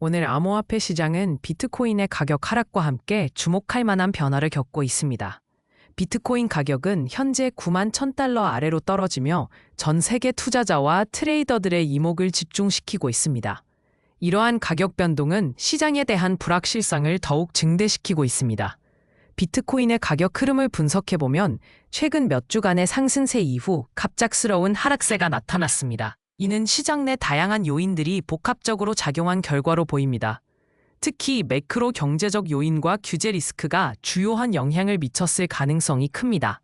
오늘 암호화폐 시장은 비트코인의 가격 하락과 함께 주목할 만한 변화를 겪고 있습니다. 비트코인 가격은 현재 9만 1,000달러 아래로 떨어지며 전 세계 투자자와 트레이더들의 이목을 집중시키고 있습니다. 이러한 가격 변동은 시장에 대한 불확실성을 더욱 증대시키고 있습니다. 비트코인의 가격 흐름을 분석해보면 최근 몇 주간의 상승세 이후 갑작스러운 하락세가 나타났습니다. 이는 시장 내 다양한 요인들이 복합적으로 작용한 결과로 보입니다. 특히 매크로 경제적 요인과 규제 리스크가 주요한 영향을 미쳤을 가능성이 큽니다.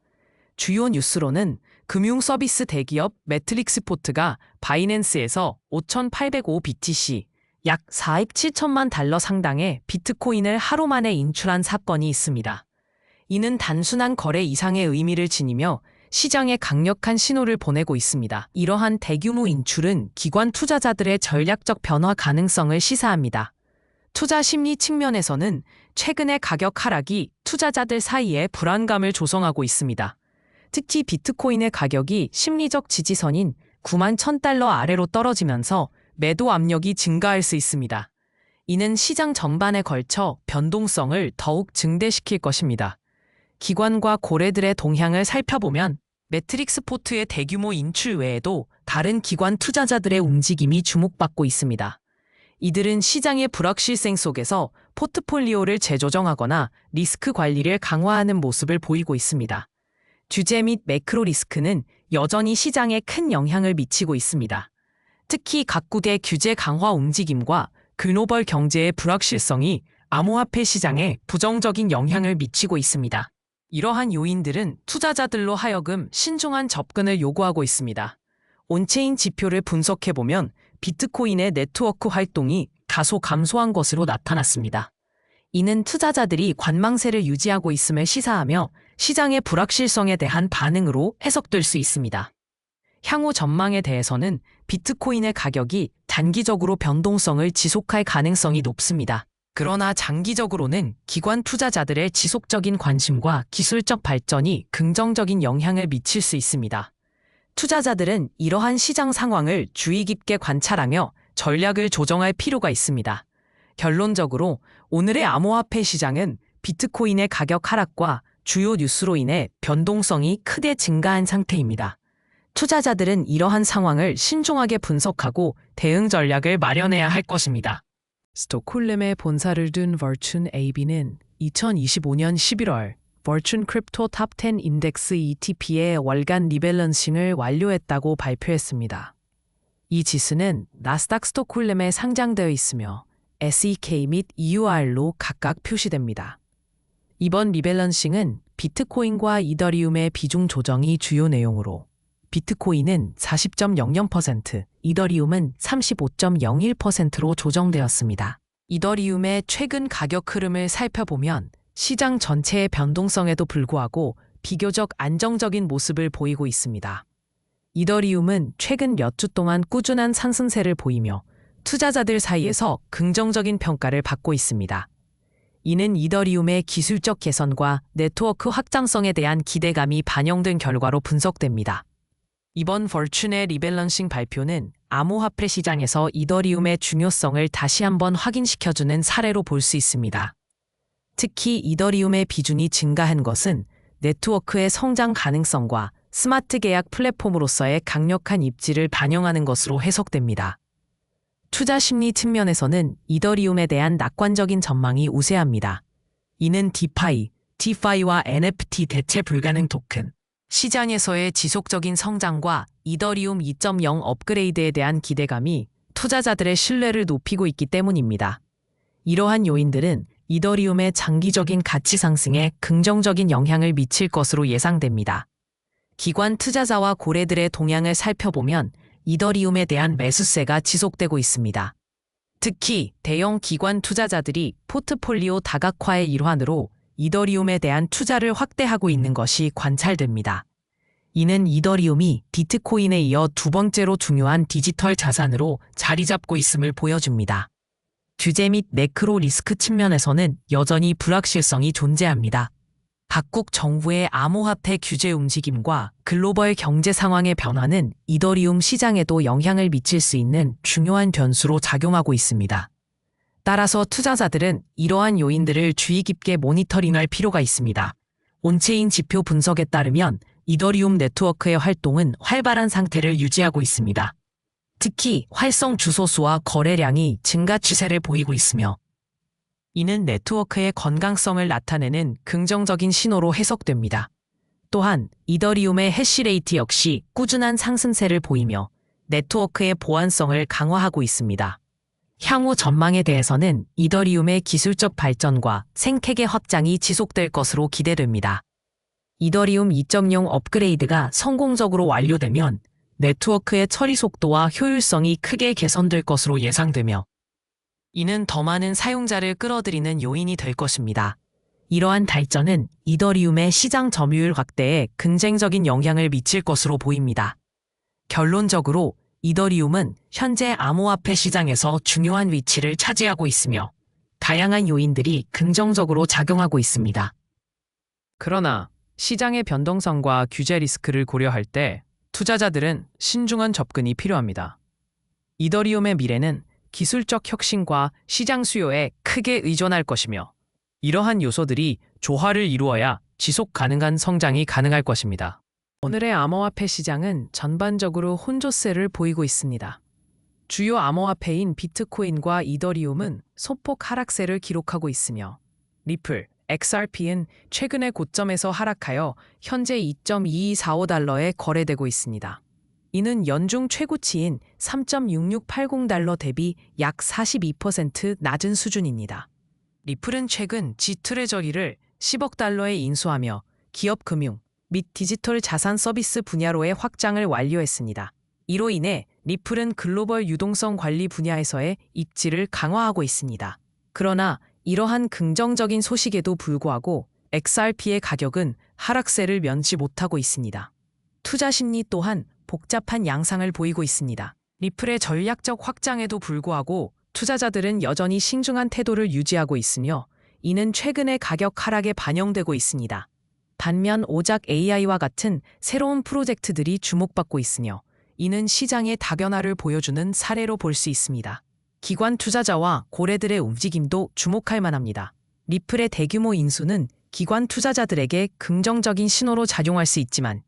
주요 뉴스로는 금융 서비스 대기업 매트릭스포트가 바이낸스에서 5,805 BTC, 약 4억 7천만 달러 상당의 비트코인을 하루 만에 인출한 사건이 있습니다. 이는 단순한 거래 이상의 의미를 지니며 시장에 강력한 신호를 보내고 있습니다. 이러한 대규모 인출은 기관 투자자들의 전략적 변화 가능성을 시사합니다. 투자 심리 측면에서는 최근의 가격 하락이 투자자들 사이에 불안감을 조성하고 있습니다. 특히 비트코인의 가격이 심리적 지지선인 9만 1,000달러 아래로 떨어지면서 매도 압력이 증가할 수 있습니다. 이는 시장 전반에 걸쳐 변동성을 더욱 증대시킬 것입니다. 기관과 고래들의 동향을 살펴보면 매트릭스포트의 대규모 인출 외에도 다른 기관 투자자들의 움직임이 주목받고 있습니다. 이들은 시장의 불확실성 속에서 포트폴리오를 재조정하거나 리스크 관리를 강화하는 모습을 보이고 있습니다. 규제 및 매크로 리스크는 여전히 시장에 큰 영향을 미치고 있습니다. 특히 각국의 규제 강화 움직임과 글로벌 경제의 불확실성이 암호화폐 시장에 부정적인 영향을 미치고 있습니다. 이러한 요인들은 투자자들로 하여금 신중한 접근을 요구하고 있습니다. 온체인 지표를 분석해보면 비트코인의 네트워크 활동이 다소 감소한 것으로 나타났습니다. 이는 투자자들이 관망세를 유지하고 있음을 시사하며 시장의 불확실성에 대한 반응으로 해석될 수 있습니다. 향후 전망에 대해서는 비트코인의 가격이 단기적으로 변동성을 지속할 가능성이 높습니다. 그러나 장기적으로는 기관 투자자들의 지속적인 관심과 기술적 발전이 긍정적인 영향을 미칠 수 있습니다. 투자자들은 이러한 시장 상황을 주의 깊게 관찰하며 전략을 조정할 필요가 있습니다. 결론적으로 오늘의 암호화폐 시장은 비트코인의 가격 하락과 주요 뉴스로 인해 변동성이 크게 증가한 상태입니다. 투자자들은 이러한 상황을 신중하게 분석하고 대응 전략을 마련해야 할 것입니다. 스톡홀름에 본사를 둔 버춘 AB는 2025년 11월 버춘 크립토 탑10 인덱스 ETP의 월간 리밸런싱을 완료했다고 발표했습니다. 이 지수는 나스닥 스톡홀름에 상장되어 있으며 SEK 및 EUR로 각각 표시됩니다. 이번 리밸런싱은 비트코인과 이더리움의 비중 조정이 주요 내용으로 비트코인은 40.00%, 이더리움은 35.01%로 조정되었습니다. 이더리움의 최근 가격 흐름을 살펴보면 시장 전체의 변동성에도 불구하고 비교적 안정적인 모습을 보이고 있습니다. 이더리움은 최근 몇 주 동안 꾸준한 상승세를 보이며 투자자들 사이에서 긍정적인 평가를 받고 있습니다. 이는 이더리움의 기술적 개선과 네트워크 확장성에 대한 기대감이 반영된 결과로 분석됩니다. 이번 버춘의 리밸런싱 발표는 암호화폐 시장에서 이더리움의 중요성을 다시 한번 확인시켜주는 사례로 볼 수 있습니다. 특히 이더리움의 비중이 증가한 것은 네트워크의 성장 가능성과 스마트 계약 플랫폼으로서의 강력한 입지를 반영하는 것으로 해석됩니다. 투자 심리 측면에서는 이더리움에 대한 낙관적인 전망이 우세합니다. 이는 DeFi와 NFT 대체 불가능 토큰, 시장에서의 지속적인 성장과 이더리움 2.0 업그레이드에 대한 기대감이 투자자들의 신뢰를 높이고 있기 때문입니다. 이러한 요인들은 이더리움의 장기적인 가치 상승에 긍정적인 영향을 미칠 것으로 예상됩니다. 기관 투자자와 고래들의 동향을 살펴보면 이더리움에 대한 매수세가 지속되고 있습니다. 특히 대형 기관 투자자들이 포트폴리오 다각화의 일환으로 이더리움에 대한 투자를 확대하고 있는 것이 관찰됩니다. 이는 이더리움이 비트코인에 이어 두 번째로 중요한 디지털 자산으로 자리 잡고 있음을 보여줍니다. 규제 및 매크로 리스크 측면에서는 여전히 불확실성이 존재합니다. 각국 정부의 암호화폐 규제 움직임과 글로벌 경제 상황의 변화는 이더리움 시장에도 영향을 미칠 수 있는 중요한 변수로 작용하고 있습니다. 따라서 투자자들은 이러한 요인들을 주의 깊게 모니터링할 필요가 있습니다. 온체인 지표 분석에 따르면 이더리움 네트워크의 활동은 활발한 상태를 유지하고 있습니다. 특히 활성 주소수와 거래량이 증가 추세를 보이고 있으며 이는 네트워크의 건강성을 나타내는 긍정적인 신호로 해석됩니다. 또한 이더리움의 해시레이트 역시 꾸준한 상승세를 보이며 네트워크의 보안성을 강화하고 있습니다. 향후 전망에 대해서는 이더리움의 기술적 발전과 생태계 확장이 지속될 것으로 기대됩니다. 이더리움 2.0 업그레이드가 성공적으로 완료되면 네트워크의 처리 속도와 효율성이 크게 개선될 것으로 예상되며 이는 더 많은 사용자를 끌어들이는 요인이 될 것입니다. 이러한 발전은 이더리움의 시장 점유율 확대에 긍정적인 영향을 미칠 것으로 보입니다. 결론적으로 이더리움은 현재 암호화폐 시장에서 중요한 위치를 차지하고 있으며 다양한 요인들이 긍정적으로 작용하고 있습니다. 그러나 시장의 변동성과 규제 리스크를 고려할 때 투자자들은 신중한 접근이 필요합니다. 이더리움의 미래는 기술적 혁신과 시장 수요에 크게 의존할 것이며 이러한 요소들이 조화를 이루어야 지속 가능한 성장이 가능할 것입니다. 오늘의 암호화폐 시장은 전반적으로 혼조세를 보이고 있습니다. 주요 암호화폐인 비트코인과 이더리움은 소폭 하락세를 기록하고 있으며 리플, XRP는 최근의 고점에서 하락하여 현재 2.2245달러에 거래되고 있습니다. 이는 연중 최고치인 3.6680달러 대비 약 42% 낮은 수준입니다. 리플은 최근 지트레저리를 10억 달러에 인수하며 기업 금융 및 디지털 자산 서비스 분야로의 확장을 완료했습니다. 이로 인해 리플은 글로벌 유동성 관리 분야에서의 입지를 강화하고 있습니다. 그러나 이러한 긍정적인 소식에도 불구하고 XRP의 가격은 하락세를 면치 못하고 있습니다. 투자 심리 또한 복잡한 양상을 보이고 있습니다. 리플의 전략적 확장에도 불구하고 투자자들은 여전히 신중한 태도를 유지하고 있으며 이는 최근의 가격 하락에 반영되고 있습니다. 반면 오작 AI와 같은 새로운 프로젝트들이 주목받고 있으며 이는 시장의 다변화를 보여주는 사례로 볼 수 있습니다. 기관 투자자와 고래들의 움직임도 주목할 만합니다. 리플의 대규모 인수는 기관 투자자들에게 긍정적인 신호로 작용할 수 있지만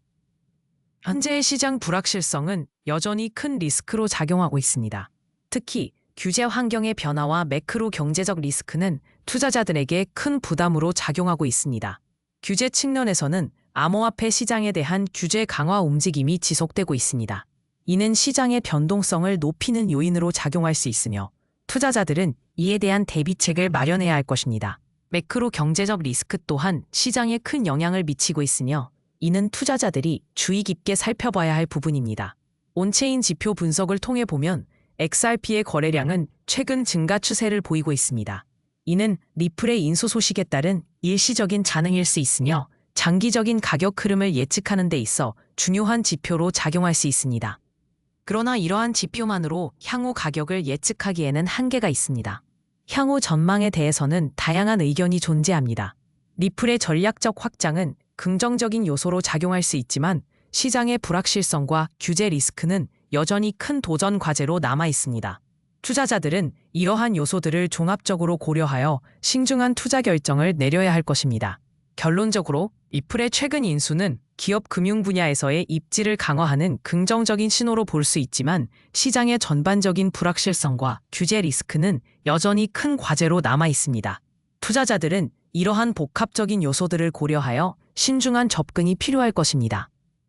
현재의 시장 불확실성은 여전히 큰 리스크로 작용하고 있습니다. 특히 규제 환경의 변화와 매크로 경제적 리스크는 투자자들에게 큰 부담으로 작용하고 있습니다. 규제 측면에서는 암호화폐 시장에 대한 규제 강화 움직임이 지속되고 있습니다. 이는 시장의 변동성을 높이는 요인으로 작용할 수 있으며 투자자들은 이에 대한 대비책을 마련해야 할 것입니다. 매크로 경제적 리스크 또한 시장에 큰 영향을 미치고 있으며 이는 투자자들이 주의 깊게 살펴봐야 할 부분입니다. 온체인 지표 분석을 통해 보면 XRP의 거래량은 최근 증가 추세를 보이고 있습니다. 이는 리플의 인수 소식에 따른 일시적인 잔응일 수 있으며 장기적인 가격 흐름을 예측하는 데 있어 중요한 지표로 작용할 수 있습니다. 그러나 이러한 지표만으로 향후 가격을 예측하기에는 한계가 있습니다. 향후 전망에 대해서는 다양한 의견이 존재합니다. 리플의 전략적 확장은 긍정적인 요소로 작용할 수 있지만 시장의 불확실성과 규제 리스크는 여전히 큰 도전 과제로 남아 있습니다. 투자자들은 이러한 요소들을 종합적으로 고려하여 신중한 투자 결정을 내려야 할 것입니다. 결론적으로 리플의 최근 인수는 기업 금융 분야에서의 입지를 강화하는 긍정적인 신호로 볼 수 있지만 시장의 전반적인 불확실성과 규제 리스크는 여전히 큰 과제로 남아 있습니다. 투자자들은 이러한 복합적인 요소들을 고려하여 신중한 접근이 필요할 것입니다.